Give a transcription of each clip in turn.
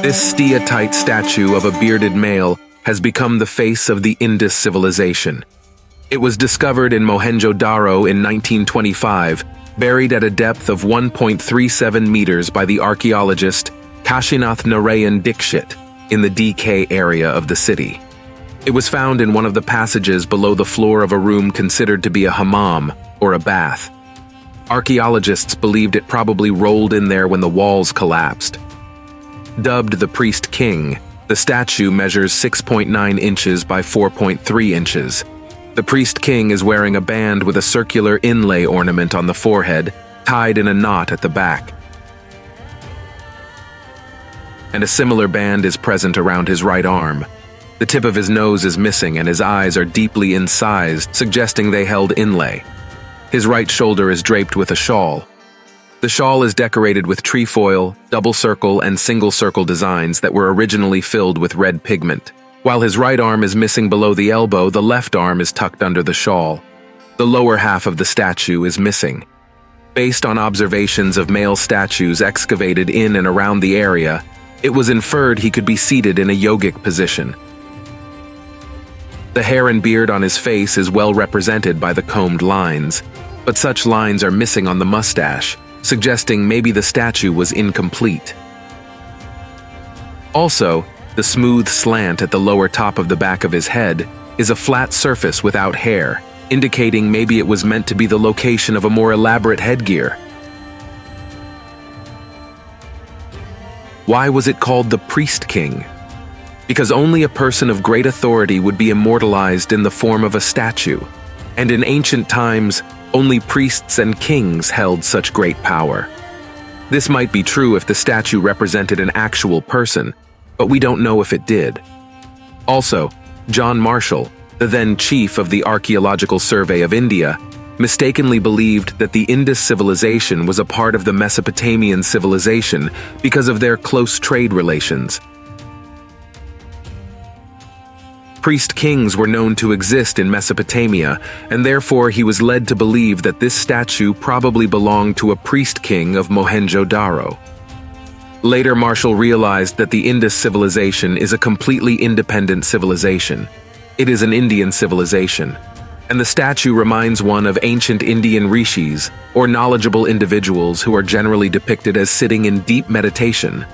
This steatite statue of a bearded male has become the face of the Indus civilization. It was discovered in Mohenjo Daro in 1925, buried at a depth of 1.37 meters by the archaeologist Narayan Dixit in the DK area of the city. It was found in one of the passages below the floor of a room considered to be a hammam, or a bath. Archaeologists believed it probably rolled in there when the walls collapsed. Dubbed the Priest King, the statue measures 6.9 inches by 4.3 inches. The Priest King is wearing a band with a circular inlay ornament on the forehead, tied in a knot at the back. And a similar band is present around his right arm. The tip of his nose is missing and his eyes are deeply incised, suggesting they held inlay. His right shoulder is draped with a shawl. The shawl is decorated with trefoil, double circle, and single circle designs that were originally filled with red pigment. While his right arm is missing below the elbow, the left arm is tucked under the shawl. The lower half of the statue is missing. Based on observations of male statues excavated in and around the area, it was inferred he could be seated in a yogic position. The hair and beard on his face is well represented by the combed lines, but such lines are missing on the mustache, suggesting maybe the statue was incomplete. Also, the smooth slant at the lower top of the back of his head is a flat surface without hair, indicating maybe it was meant to be the location of a more elaborate headgear. Why was it called the Priest King? Because only a person of great authority would be immortalized in the form of a statue, and in ancient times, only priests and kings held such great power. This might be true if the statue represented an actual person, but we don't know if it did. Also, John Marshall, the then chief of the Archaeological Survey of India, mistakenly believed that the Indus civilization was a part of the Mesopotamian civilization because of their close trade relations. Priest kings were known to exist in Mesopotamia, and therefore he was led to believe that this statue probably belonged to a priest king of Mohenjo Daro. Later, Marshall realized that the Indus civilization is a completely independent civilization. It is an Indian civilization, and the statue reminds one of ancient Indian rishis, or knowledgeable individuals who are generally depicted as sitting in deep meditation.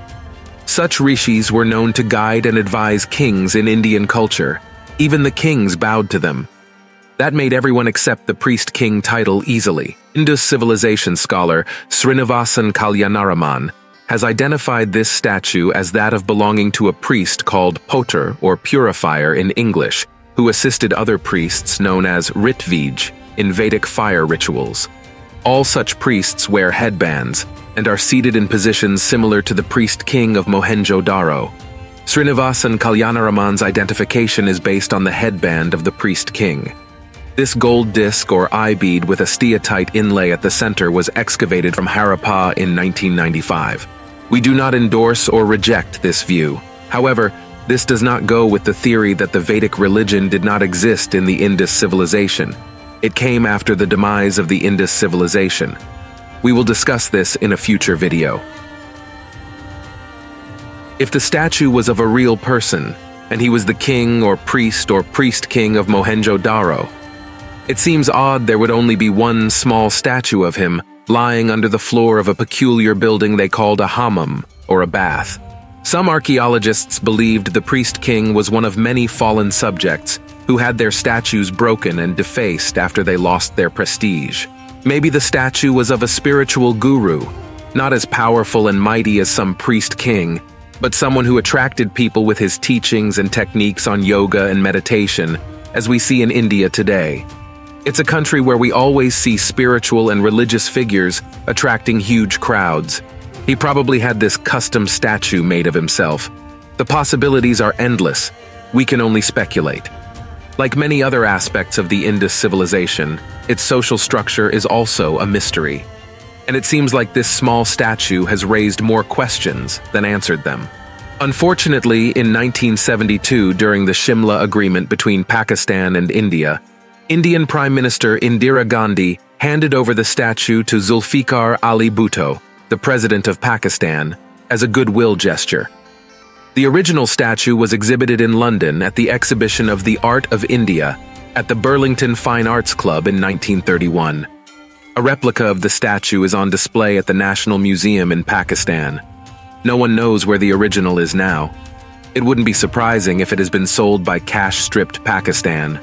Such rishis were known to guide and advise kings in Indian culture. Even the kings bowed to them. That made everyone accept the priest-king title easily. Indus civilization scholar Srinivasan Kalyanaraman has identified this statue as that of belonging to a priest called Potter or purifier in English, who assisted other priests known as Ritvij in Vedic fire rituals. All such priests wear headbands and are seated in positions similar to the priest king of Mohenjo Daro. Srinivasan Kalyanaraman's identification is based on the headband of the priest king. This gold disc or eye bead with a steatite inlay at the center was excavated from Harappa in 1995. We do not endorse or reject this view. However, this does not go with the theory that the Vedic religion did not exist in the Indus civilization. It came after the demise of the Indus civilization. We will discuss this in a future video. If the statue was of a real person, and he was the king or priest king of Mohenjo Daro, it seems odd there would only be one small statue of him lying under the floor of a peculiar building they called a hammam, or a bath. Some archaeologists believed the priest king was one of many fallen subjects who had their statues broken and defaced after they lost their prestige. Maybe the statue was of a spiritual guru, not as powerful and mighty as some priest king, but someone who attracted people with his teachings and techniques on yoga and meditation, as we see in India today. It's a country where we always see spiritual and religious figures attracting huge crowds. He probably had this custom statue made of himself. The possibilities are endless. We can only speculate. Like many other aspects of the Indus civilization, its social structure is also a mystery. And it seems like this small statue has raised more questions than answered them. Unfortunately, in 1972, during the Shimla Agreement between Pakistan and India, Indian Prime Minister Indira Gandhi handed over the statue to Zulfikar Ali Bhutto, the President of Pakistan, as a goodwill gesture. The original statue was exhibited in London at the exhibition of The Art of India at the Burlington Fine Arts Club in 1931. A replica of the statue is on display at the National Museum in Pakistan. No one knows where the original is now. It wouldn't be surprising if it has been sold by cash-stripped Pakistan.